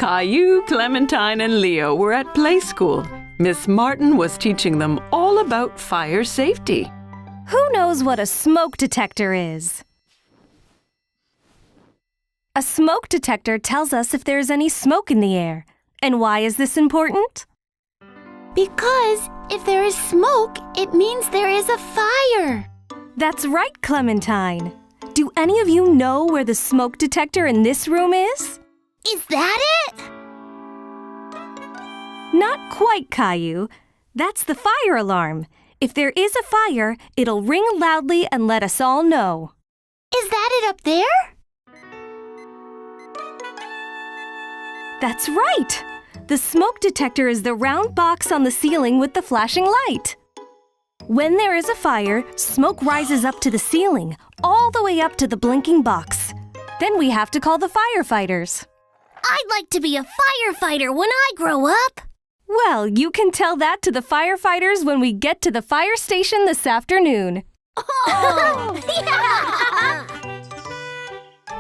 Caillou, Clementine, and Leo were at play school. Miss Martin was teaching them all about fire safety. Who knows what a smoke detector is? A smoke detector tells us if there is any smoke in the air. And why is this important? Because if there is smoke, it means there is a fire. That's right, Clementine. Do any of you know where the smoke detector in this room is? Is that it? Not quite, Caillou. That's the fire alarm. If there is a fire, it'll ring loudly and let us all know. Is that it up there? That's right! The smoke detector is the round box on the ceiling with the flashing light. When there is a fire, smoke rises up to the ceiling, all the way up to the blinking box. Then we have to call the firefighters. I'd like to be a firefighter when I grow up. Well, you can tell that to the firefighters when we get to the fire station this afternoon. Oh! Yeah!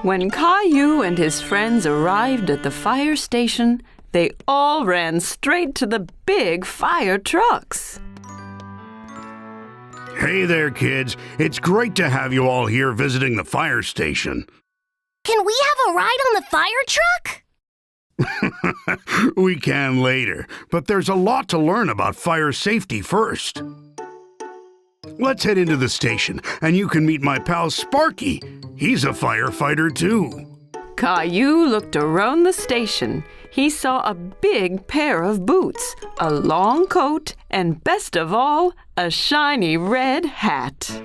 When Caillou and his friends arrived at the fire station, they all ran straight to the big fire trucks. Hey there, kids. It's great to have you all here visiting the fire station. Can we have a ride on the fire truck? We can later, but there's a lot to learn about fire safety first. Let's head into the station, and you can meet my pal Sparky. He's a firefighter, too. Caillou looked around the station. He saw a big pair of boots, a long coat, and best of all, a shiny red hat.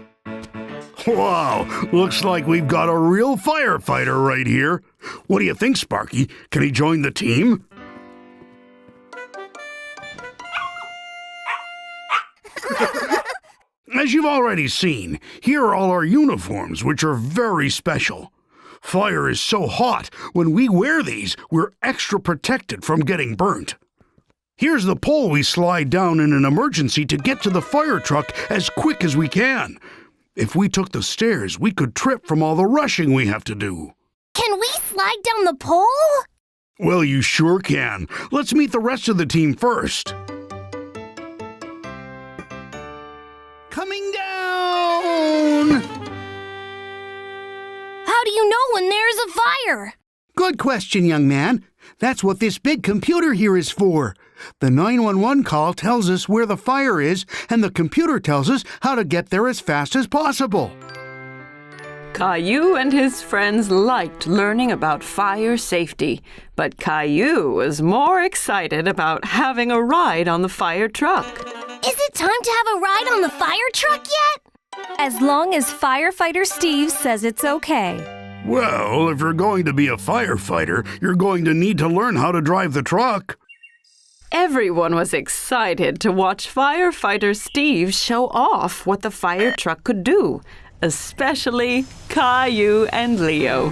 Wow, looks like we've got a real firefighter right here. What do you think, Sparky? Can he join the team? As you've already seen, here are all our uniforms, which are very special. Fire is so hot, when we wear these, we're extra protected from getting burnt. Here's the pole we slide down in an emergency to get to the fire truck as quick as we can. If we took the stairs, we could trip from all the rushing we have to do. Can we slide down the pole? Well, you sure can. Let's meet the rest of the team first. Coming down! How do you know when there's a fire? Good question, young man. That's what this big computer here is for. The 911 call tells us where the fire is, and the computer tells us how to get there as fast as possible. Caillou and his friends liked learning about fire safety, but Caillou was more excited about having a ride on the fire truck. Is it time to have a ride on the fire truck yet? As long as Firefighter Steve says it's okay. Well, if you're going to be a firefighter, you're going to need to learn how to drive the truck. Everyone was excited to watch Firefighter Steve show off what the fire truck could do, especially Caillou and Leo.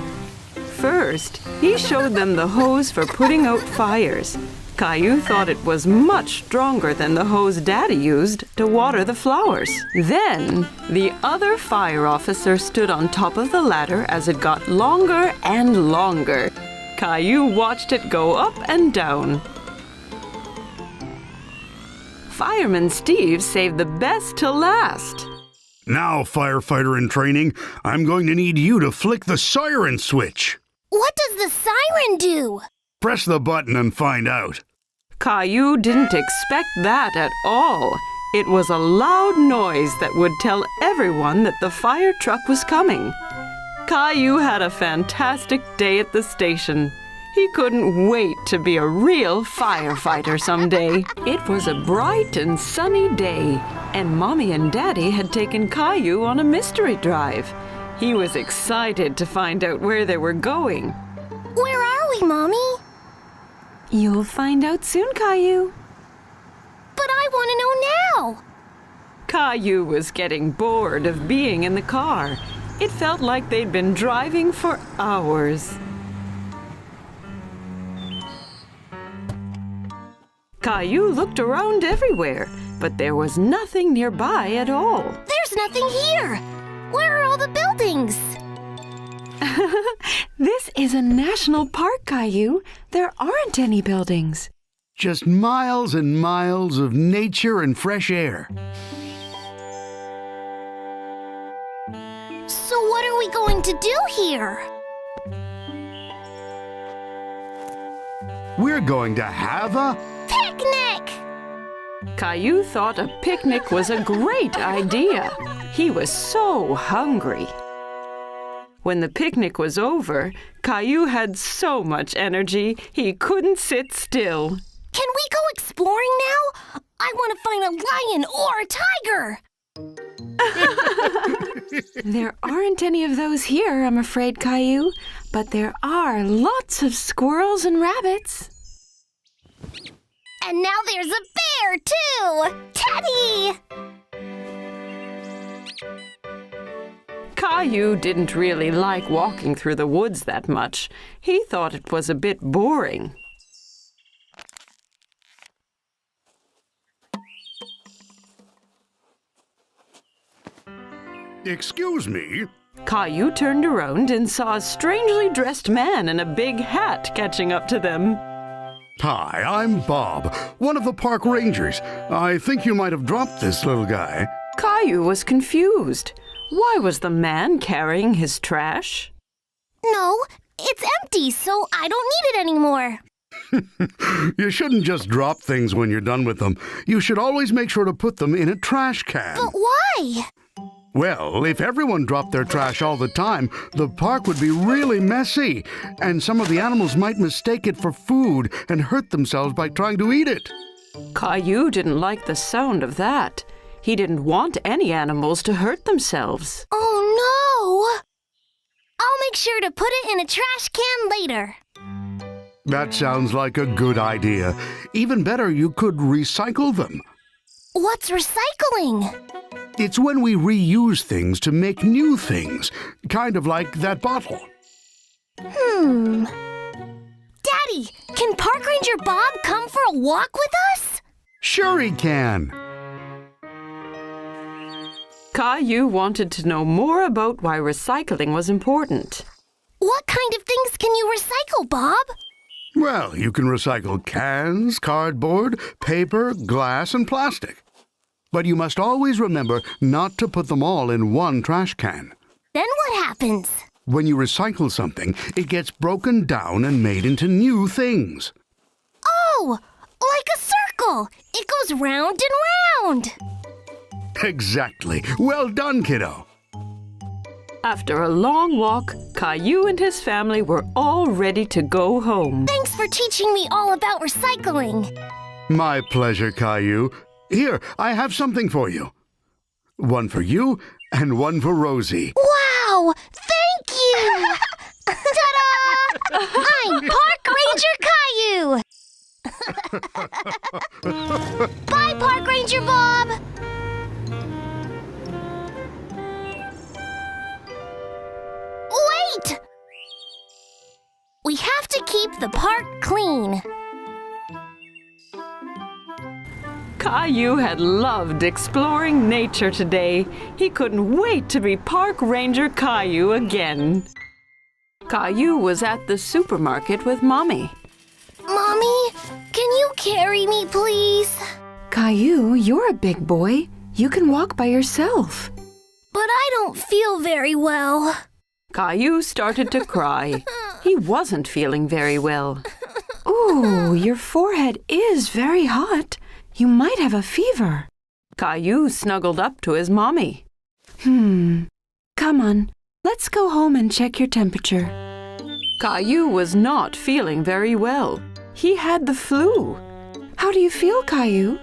First, he showed them the hose for putting out fires. Caillou thought it was much stronger than the hose Daddy used to water the flowers. Then, the other fire officer stood on top of the ladder as it got longer and longer. Caillou watched it go up and down. Fireman Steve saved the best till last. Now, firefighter in training, I'm going to need you to flick the siren switch. What does the siren do? Press the button and find out. Caillou didn't expect that at all. It was a loud noise that would tell everyone that the fire truck was coming. Caillou had a fantastic day at the station. He couldn't wait to be a real firefighter someday. It was a bright and sunny day, and Mommy and Daddy had taken Caillou on a mystery drive. He was excited to find out where they were going. Where are we, Mommy? You'll find out soon, Caillou. But I want to know now. Caillou was getting bored of being in the car. It felt like they'd been driving for hours. Caillou looked around everywhere, but there was nothing nearby at all. There's nothing here. Where are all the buildings? This is a national park, Caillou. There aren't any buildings. Just miles and miles of nature and fresh air. So what are we going to do here? We're going to have a... Picnic! Caillou thought a picnic was a great idea. He was so hungry. When the picnic was over, Caillou had so much energy he couldn't sit still. Can we go exploring now? I want to find a lion or a tiger. There aren't any of those here, I'm afraid, Caillou. But there are lots of squirrels and rabbits. And now there's a bear, too! Teddy! Caillou didn't really like walking through the woods that much. He thought it was a bit boring. Excuse me? Caillou turned around and saw a strangely dressed man in a big hat catching up to them. Hi, I'm Bob, one of the park rangers. I think you might have dropped this little guy. Caillou was confused. Why was the man carrying his trash? No, it's empty, so I don't need it anymore. You shouldn't just drop things when you're done with them. You should always make sure to put them in a trash can. But why? Well, if everyone dropped their trash all the time, the park would be really messy, and some of the animals might mistake it for food and hurt themselves by trying to eat it. Caillou didn't like the sound of that. He didn't want any animals to hurt themselves. Oh, no! I'll make sure to put it in a trash can later. That sounds like a good idea. Even better, you could recycle them. What's recycling? It's when we reuse things to make new things, kind of like that bottle. Daddy, can Park Ranger Bob come for a walk with us? Sure he can. Caillou wanted to know more about why recycling was important. What kind of things can you recycle, Bob? Well, you can recycle cans, cardboard, paper, glass, and plastic. But you must always remember not to put them all in one trash can. Then what happens? When you recycle something, it gets broken down and made into new things. Oh, like a circle. It goes round and round. Exactly. Well done, kiddo. After a long walk, Caillou and his family were all ready to go home. Thanks for teaching me all about recycling. My pleasure, Caillou. Here, I have something for you. One for you and one for Rosie. Wow! Thank you! Ta-da! I'm Park Ranger Caillou! Bye, Park Ranger Bob! Wait! We have to keep the park clean. Caillou had loved exploring nature today. He couldn't wait to be Park Ranger Caillou again. Caillou was at the supermarket with Mommy. Mommy, can you carry me, please? Caillou, you're a big boy. You can walk by yourself. But I don't feel very well. Caillou started to cry. He wasn't feeling very well. Ooh, your forehead is very hot. You might have a fever. Caillou snuggled up to his mommy. Come on, let's go home and check your temperature. Caillou was not feeling very well. He had the flu. How do you feel, Caillou?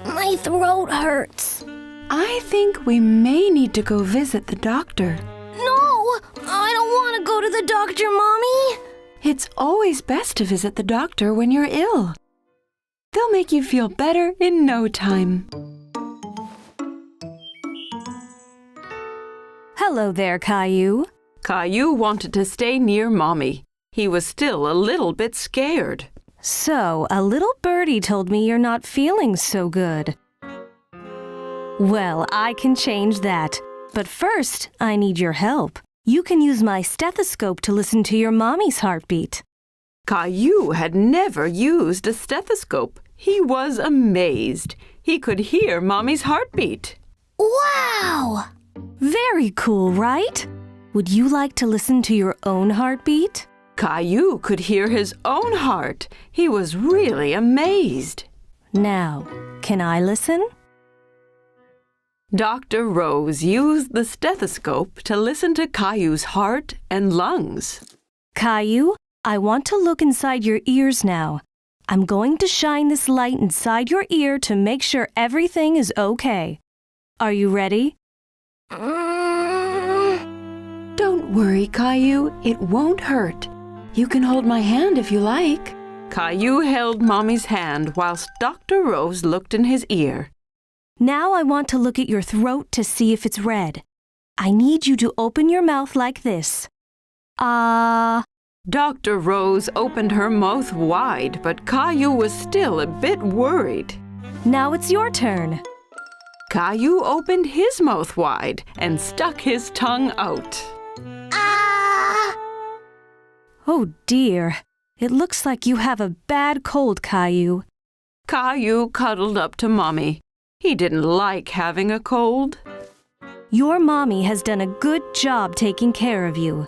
My throat hurts. I think we may need to go visit the doctor. No, I don't want to go to the doctor, Mommy. It's always best to visit the doctor when you're ill. They'll make you feel better in no time. Hello there, Caillou. Caillou wanted to stay near Mommy. He was still a little bit scared. So, a little birdie told me you're not feeling so good. Well, I can change that. But first, I need your help. You can use my stethoscope to listen to your mommy's heartbeat. Caillou had never used a stethoscope. He was amazed. He could hear Mommy's heartbeat. Wow! Very cool, right? Would you like to listen to your own heartbeat? Caillou could hear his own heart. He was really amazed. Now, can I listen? Dr. Rose used the stethoscope to listen to Caillou's heart and lungs. Caillou, I want to look inside your ears now. I'm going to shine this light inside your ear to make sure everything is okay. Are you ready? Don't worry, Caillou. It won't hurt. You can hold my hand if you like. Caillou held Mommy's hand whilst Dr. Rose looked in his ear. Now I want to look at your throat to see if it's red. I need you to open your mouth like this. Dr. Rose opened her mouth wide, but Caillou was still a bit worried. Now it's your turn. Caillou opened his mouth wide and stuck his tongue out. Oh dear, it looks like you have a bad cold, Caillou. Caillou cuddled up to Mommy. He didn't like having a cold. Your mommy has done a good job taking care of you.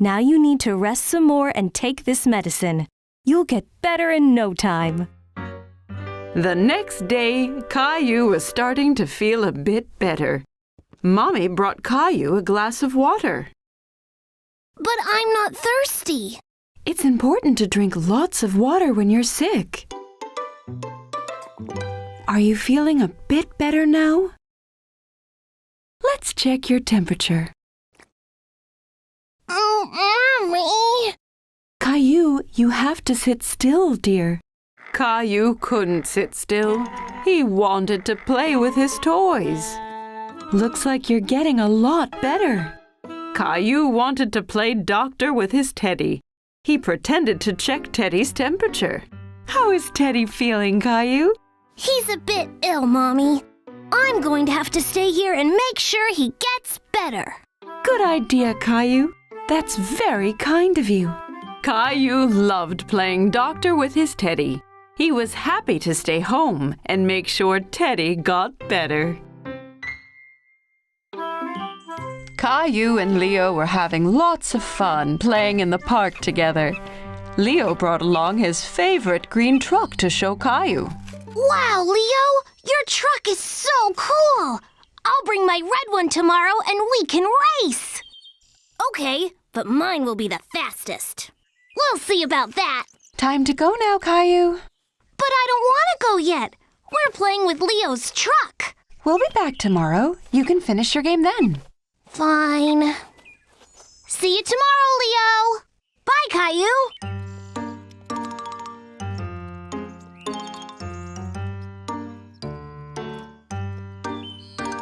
Now you need to rest some more and take this medicine. You'll get better in no time. The next day, Caillou was starting to feel a bit better. Mommy brought Caillou a glass of water. But I'm not thirsty. It's important to drink lots of water when you're sick. Are you feeling a bit better now? Let's check your temperature. Mommy! Caillou, you have to sit still, dear. Caillou couldn't sit still. He wanted to play with his toys. Looks like you're getting a lot better. Caillou wanted to play doctor with his Teddy. He pretended to check Teddy's temperature. How is Teddy feeling, Caillou? He's a bit ill, Mommy. I'm going to have to stay here and make sure he gets better. Good idea, Caillou. That's very kind of you. Caillou loved playing doctor with his Teddy. He was happy to stay home and make sure Teddy got better. Caillou and Leo were having lots of fun playing in the park together. Leo brought along his favorite green truck to show Caillou. Wow, Leo! Your truck is so cool! I'll bring my red one tomorrow and we can race! Okay, but mine will be the fastest. We'll see about that. Time to go now, Caillou. But I don't want to go yet. We're playing with Leo's truck. We'll be back tomorrow. You can finish your game then. Fine. See you tomorrow, Leo. Bye, Caillou.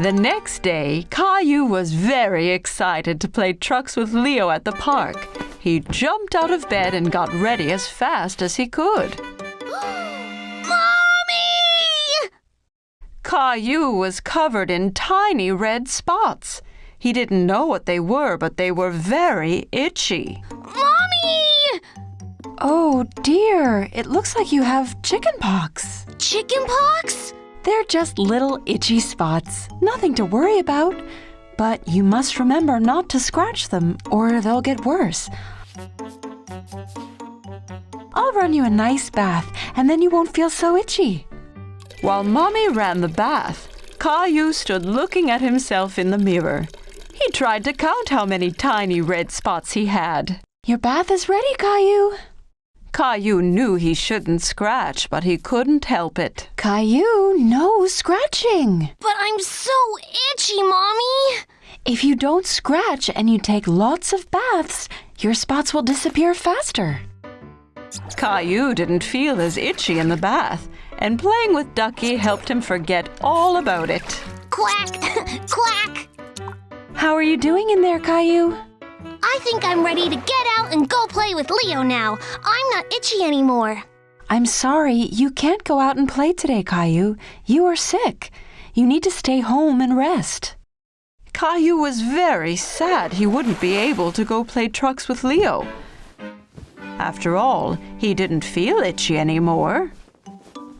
The next day, Caillou was very excited to play trucks with Leo at the park. He jumped out of bed and got ready as fast as he could. Mommy! Caillou was covered in tiny red spots. He didn't know what they were, but they were very itchy. Mommy! Oh dear, it looks like you have chickenpox. Chickenpox? They're just little itchy spots, nothing to worry about. But you must remember not to scratch them or they'll get worse. I'll run you a nice bath and then you won't feel so itchy. While Mommy ran the bath, Caillou stood looking at himself in the mirror. He tried to count how many tiny red spots he had. Your bath is ready, Caillou. Caillou knew he shouldn't scratch, but he couldn't help it. Caillou, no scratching. But I'm so itchy, Mommy. If you don't scratch and you take lots of baths, your spots will disappear faster. Caillou didn't feel as itchy in the bath, and playing with Ducky helped him forget all about it. Quack! Quack! How are you doing in there, Caillou? I think I'm ready to get out and go play with Leo now. I'm not itchy anymore. I'm sorry, you can't go out and play today, Caillou. You are sick. You need to stay home and rest. Caillou was very sad he wouldn't be able to go play trucks with Leo. After all, he didn't feel itchy anymore.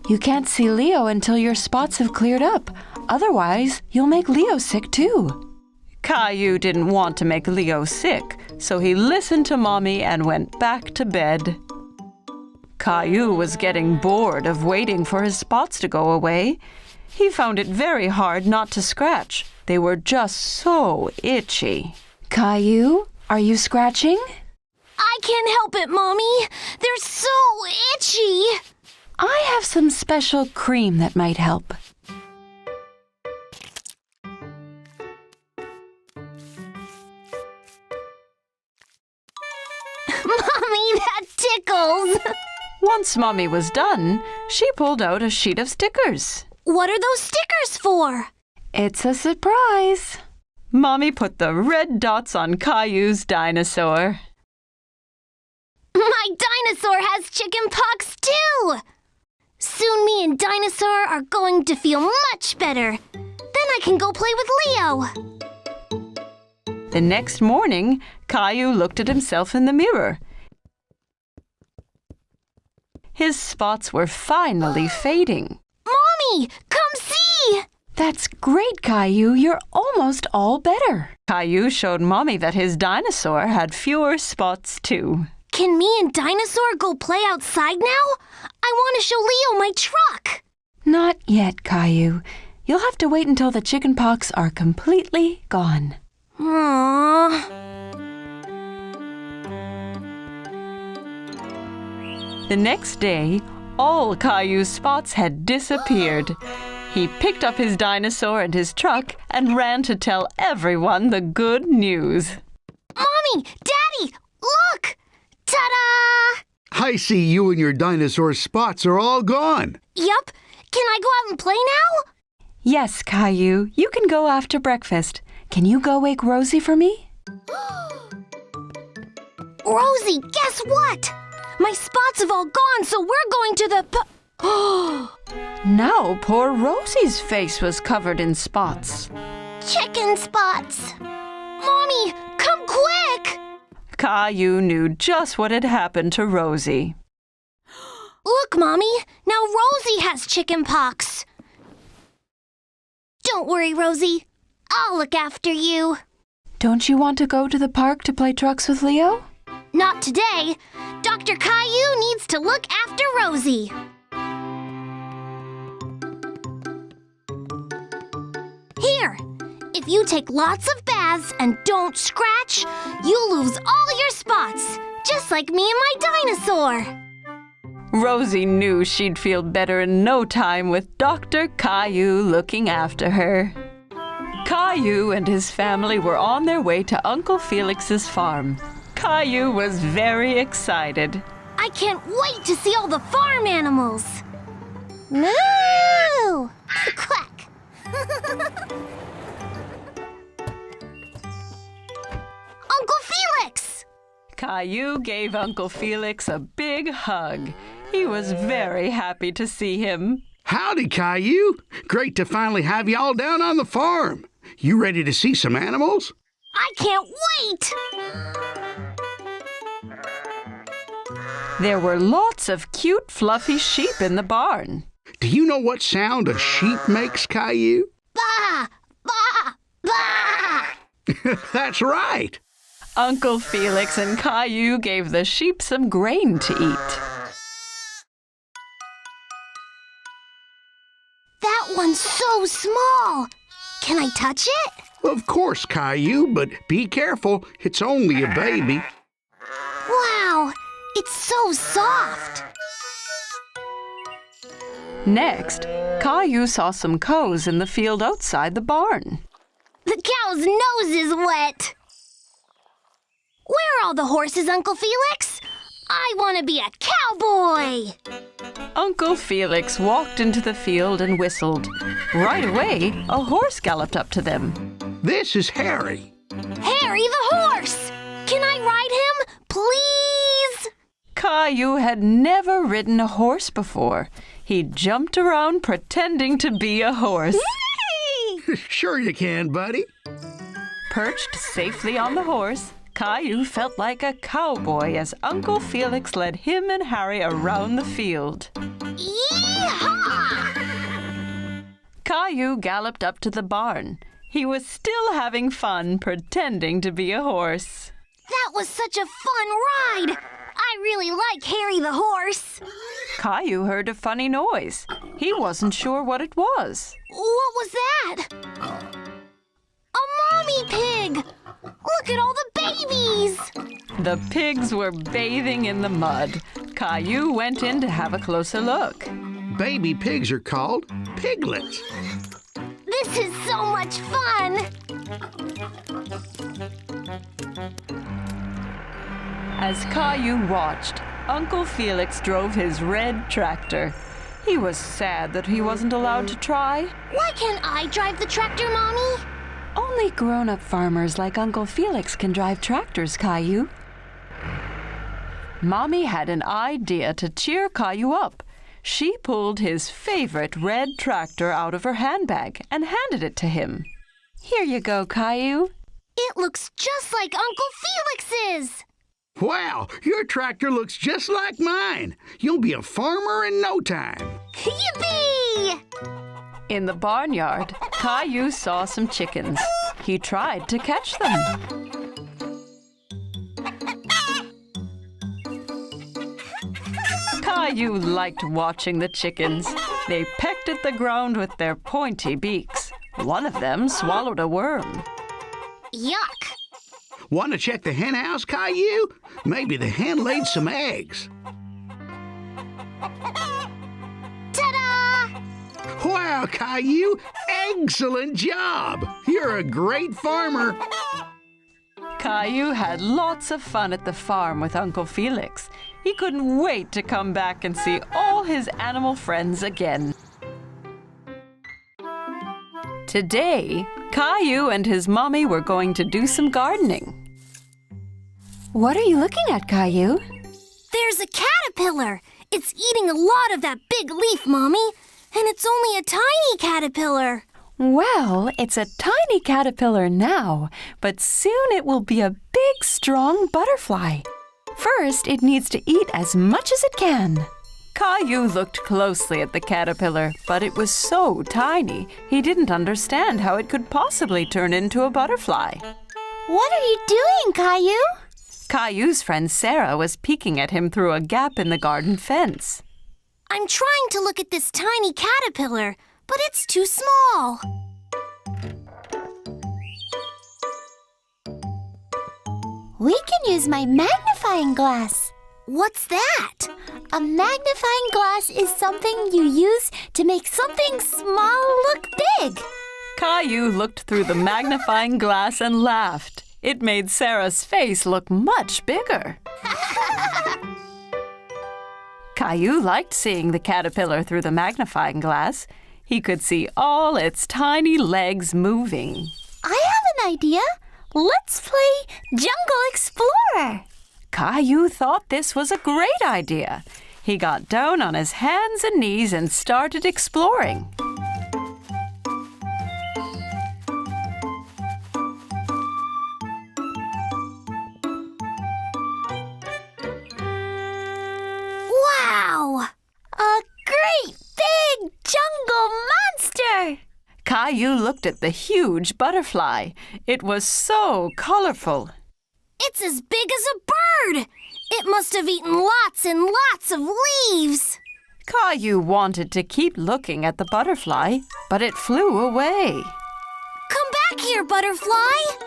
You can't see Leo until your spots have cleared up. Otherwise, you'll make Leo sick too. Caillou didn't want to make Leo sick, so he listened to Mommy and went back to bed. Caillou was getting bored of waiting for his spots to go away. He found it very hard not to scratch. They were just so itchy. Caillou, are you scratching? I can't help it, Mommy. They're so itchy. I have some special cream that might help. Mommy, that tickles. Once Mommy was done, she pulled out a sheet of stickers. What are those stickers for? It's a surprise. Mommy put the red dots on Caillou's dinosaur. My dinosaur has chickenpox too! Soon me and Dinosaur are going to feel much better. Then I can go play with Leo. The next morning, Caillou looked at himself in the mirror. His spots were finally fading. Mommy, come see! That's great, Caillou. You're almost all better. Caillou showed Mommy that his dinosaur had fewer spots too. Can me and Dinosaur go play outside now? I want to show Leo my truck. Not yet, Caillou. You'll have to wait until the chickenpox are completely gone. Aww. The next day, all Caillou's spots had disappeared. He picked up his dinosaur and his truck and ran to tell everyone the good news. Mommy! Daddy! Look! Ta-da! I see you and your dinosaur spots are all gone. Yup. Can I go out and play now? Yes, Caillou. You can go after breakfast. Can you go wake Rosie for me? Rosie, guess what? My spots have all gone, so we're going to the Now poor Rosie's face was covered in spots. chicken spots. Mommy, come quick! Caillou knew just what had happened to Rosie. Look, Mommy, now Rosie has chickenpox. Don't worry, Rosie. I'll look after you. Don't you want to go to the park to play trucks with Leo? Not today. Dr. Caillou needs to look after Rosie. Here, if you take lots of baths and don't scratch, you'll lose all your spots, just like me and my dinosaur. Rosie knew she'd feel better in no time with Dr. Caillou looking after her. Caillou and his family were on their way to Uncle Felix's farm. Caillou was very excited. I can't wait to see all the farm animals. Moo! Quack! Uncle Felix! Caillou gave Uncle Felix a big hug. He was very happy to see him. Howdy, Caillou. Great to finally have you all down on the farm. You ready to see some animals? I can't wait! There were lots of cute, fluffy sheep in the barn. Do you know what sound a sheep makes, Caillou? Bah! Bah! Bah! That's right. Uncle Felix and Caillou gave the sheep some grain to eat. That one's so small. Can I touch it? Of course, Caillou, but be careful. It's only a baby. Wow, it's so soft. Next, Caillou saw some cows in the field outside the barn. The cow's nose is wet. Where are all the horses, Uncle Felix? I want to be a cowboy. Uncle Felix walked into the field and whistled. Right away, a horse galloped up to them. This is Harry. Harry the horse! Can I ride him, please? Caillou had never ridden a horse before. He jumped around pretending to be a horse. Sure you can, buddy. Perched safely on the horse, Caillou felt like a cowboy as Uncle Felix led him and Harry around the field. Yee-haw! Caillou galloped up to the barn. He was still having fun pretending to be a horse. That was such a fun ride! I really like Harry the horse. Caillou heard a funny noise. He wasn't sure what it was. What was that? A mommy pig! Look at all the babies! The pigs were bathing in the mud. Caillou went in to have a closer look. Baby pigs are called piglets. This is so much fun! As Caillou watched, Uncle Felix drove his red tractor. He was sad that he wasn't allowed to try. Why can't I drive the tractor, Mommy? Only grown-up farmers like Uncle Felix can drive tractors, Caillou. Mommy had an idea to cheer Caillou up. She pulled his favorite red tractor out of her handbag and handed it to him. Here you go, Caillou. It looks just like Uncle Felix's! Wow, your tractor looks just like mine. You'll be a farmer in no time. Yippee! In the barnyard, Caillou saw some chickens. He tried to catch them. Caillou liked watching the chickens. They pecked at the ground with their pointy beaks. One of them swallowed a worm. Yuck! Want to check the hen house, Caillou? Maybe the hen laid some eggs. Ta-da! Wow, Caillou! Excellent job! You're a great farmer. Caillou had lots of fun at the farm with Uncle Felix. He couldn't wait to come back and see all his animal friends again. Today, Caillou and his mommy were going to do some gardening. What are you looking at, Caillou? There's a caterpillar! It's eating a lot of that big leaf, Mommy. And it's only a tiny caterpillar. Well, it's a tiny caterpillar now, but soon it will be a big, strong butterfly. First, it needs to eat as much as it can. Caillou looked closely at the caterpillar, but it was so tiny, he didn't understand how it could possibly turn into a butterfly. What are you doing, Caillou? Caillou's friend Sarah was peeking at him through a gap in the garden fence. I'm trying to look at this tiny caterpillar, but it's too small. We can use my magnifying glass. What's that? A magnifying glass is something you use to make something small look big. Caillou looked through the magnifying glass and laughed. It made Sarah's face look much bigger. Caillou liked seeing the caterpillar through the magnifying glass. He could see all its tiny legs moving. I have an idea. Let's play Jungle Explorer. Caillou thought this was a great idea. He got down on his hands and knees and started exploring. Wow! A great big jungle monster! Caillou looked at the huge butterfly. It was so colorful. It's as big as a bird! It must have eaten lots and lots of leaves! Caillou wanted to keep looking at the butterfly, but it flew away. Come back here, butterfly!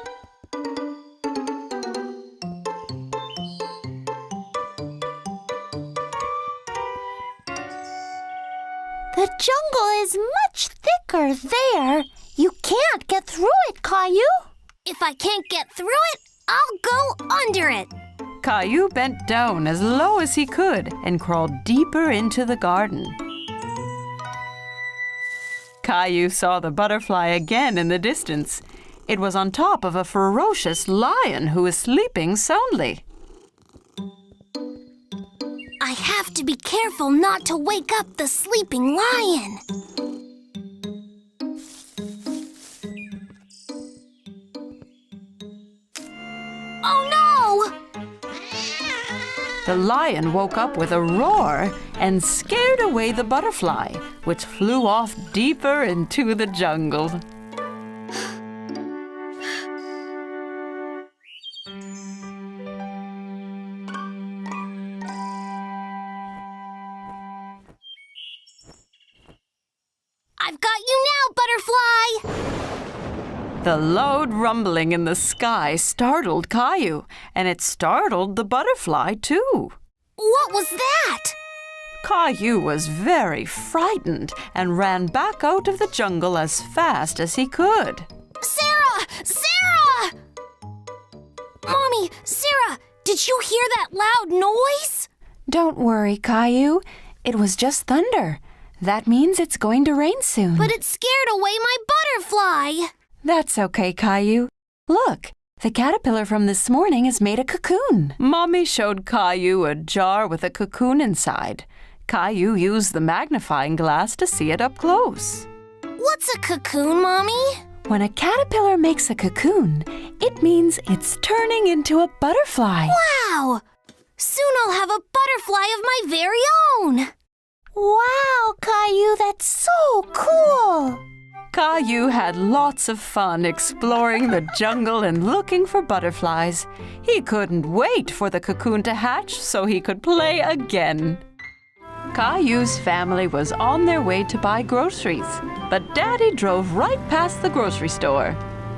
The jungle is much thicker there. You can't get through it, Caillou. If I can't get through it, I'll go under it. Caillou bent down as low as he could and crawled deeper into the garden. Caillou saw the butterfly again in the distance. It was on top of a ferocious lion who was sleeping soundly. I have to be careful not to wake up the sleeping lion. the lion woke up with a roar and scared away the butterfly, which flew off deeper into the jungle. I've got you now, butterfly! The loud rumbling in the sky startled Caillou, and it startled the butterfly too. What was that? Caillou was very frightened and ran back out of the jungle as fast as he could. Sarah! Sarah! Mommy, Sarah, did you hear that loud noise? Don't worry, Caillou. It was just thunder. That means it's going to rain soon. But it scared away my butterfly. That's okay, Caillou. Look, the caterpillar from this morning has made a cocoon. Mommy showed Caillou a jar with a cocoon inside. Caillou used the magnifying glass to see it up close. What's a cocoon, Mommy? When a caterpillar makes a cocoon, it means it's turning into a butterfly. Wow! Soon I'll have a butterfly of my very own. Wow, Caillou, that's so cool! Caillou had lots of fun exploring the jungle and looking for butterflies. He couldn't wait for the cocoon to hatch so he could play again. Caillou's family was on their way to buy groceries, but Daddy drove right past the grocery store.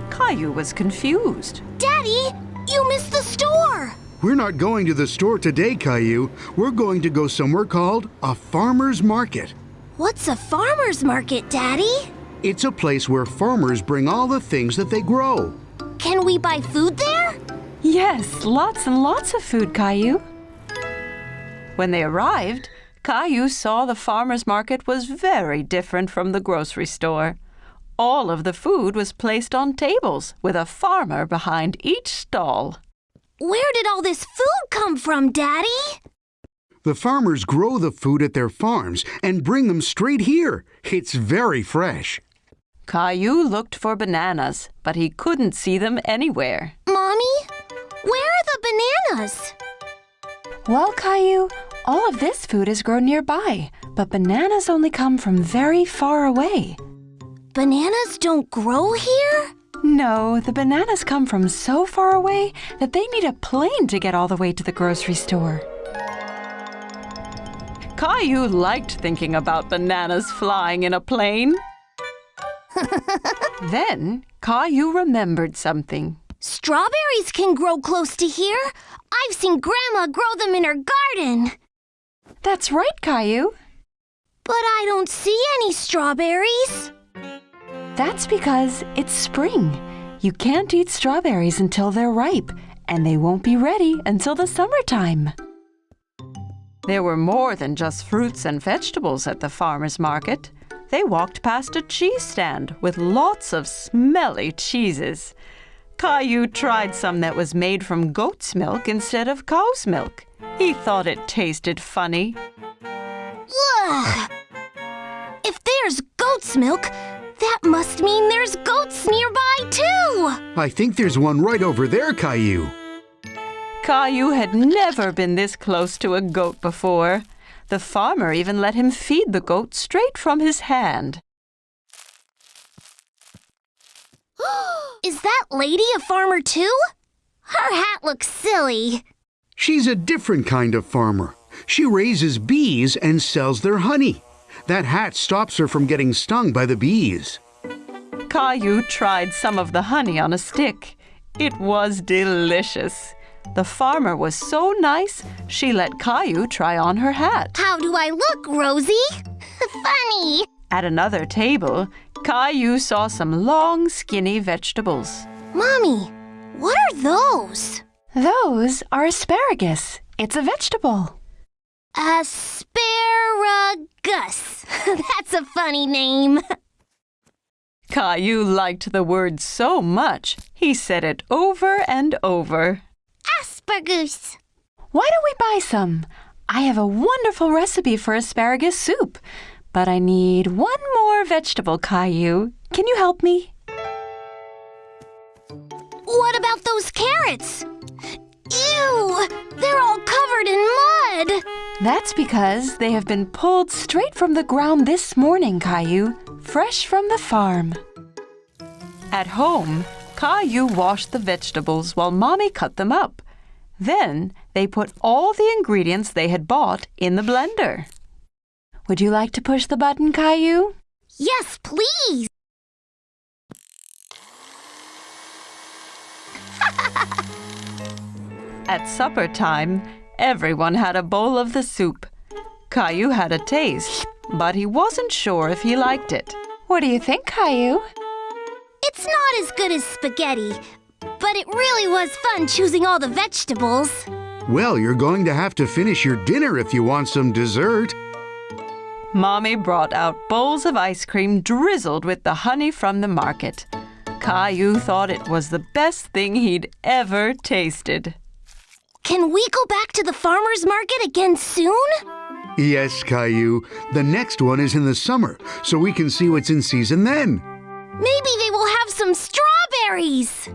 Caillou was confused. Daddy, you missed the store! We're not going to the store today, Caillou. We're going to go somewhere called a farmer's market. What's a farmer's market, Daddy? It's a place where farmers bring all the things that they grow. Can we buy food there? Yes, lots and lots of food, Caillou. When they arrived, Caillou saw the farmer's market was very different from the grocery store. All of the food was placed on tables with a farmer behind each stall. Where did all this food come from, Daddy? The farmers grow the food at their farms and bring them straight here. It's very fresh. Caillou looked for bananas, but he couldn't see them anywhere. Mommy, where are the bananas? Well, Caillou, all of this food is grown nearby, but bananas only come from very far away. Bananas don't grow here? No, the bananas come from so far away that they need a plane to get all the way to the grocery store. Caillou liked thinking about bananas flying in a plane. Then Caillou remembered something. Strawberries can grow close to here. I've seen Grandma grow them in her garden. That's right, Caillou. But I don't see any strawberries. That's because it's spring. You can't eat strawberries until they're ripe, and they won't be ready until the summertime. There were more than just fruits and vegetables at the farmer's market. They walked past a cheese stand with lots of smelly cheeses. Caillou tried some that was made from goat's milk instead of cow's milk. He thought it tasted funny. Ugh! If there's goat's milk, that must mean there's goats nearby too! I think there's one right over there, Caillou. Caillou had never been this close to a goat before. The farmer even let him feed the goat straight from his hand. Is that lady a farmer too? Her hat looks silly. She's a different kind of farmer. She raises bees and sells their honey. That hat stops her from getting stung by the bees. Caillou tried some of the honey on a stick. It was delicious. The farmer was so nice, she let Caillou try on her hat. How do I look, Rosie? Funny. At another table, Caillou saw some long, skinny vegetables. Mommy, what are those? Those are asparagus. It's a vegetable. Asparagus. That's a funny name. Caillou liked the word so much, he said it over and over. Asparagus. Why don't we buy some? I have a wonderful recipe for asparagus soup, but I need one more vegetable, Caillou. Can you help me? What about those carrots? Ew! They're all covered in mud! That's because they have been pulled straight from the ground this morning, Caillou, fresh from the farm. At home, Caillou washed the vegetables while Mommy cut them up. Then they put all the ingredients they had bought in the blender. Would you like to push the button, Caillou? Yes, please. At supper time, everyone had a bowl of the soup. Caillou had a taste, but he wasn't sure if he liked it. What do you think, Caillou? It's not as good as spaghetti, but it really was fun choosing all the vegetables. Well, you're going to have to finish your dinner if you want some dessert. Mommy brought out bowls of ice cream drizzled with the honey from the market. Caillou thought it was the best thing he'd ever tasted. Can we go back to the farmer's market again soon? Yes, Caillou. The next one is in the summer, so we can see what's in season then. Maybe they will have some strawberries.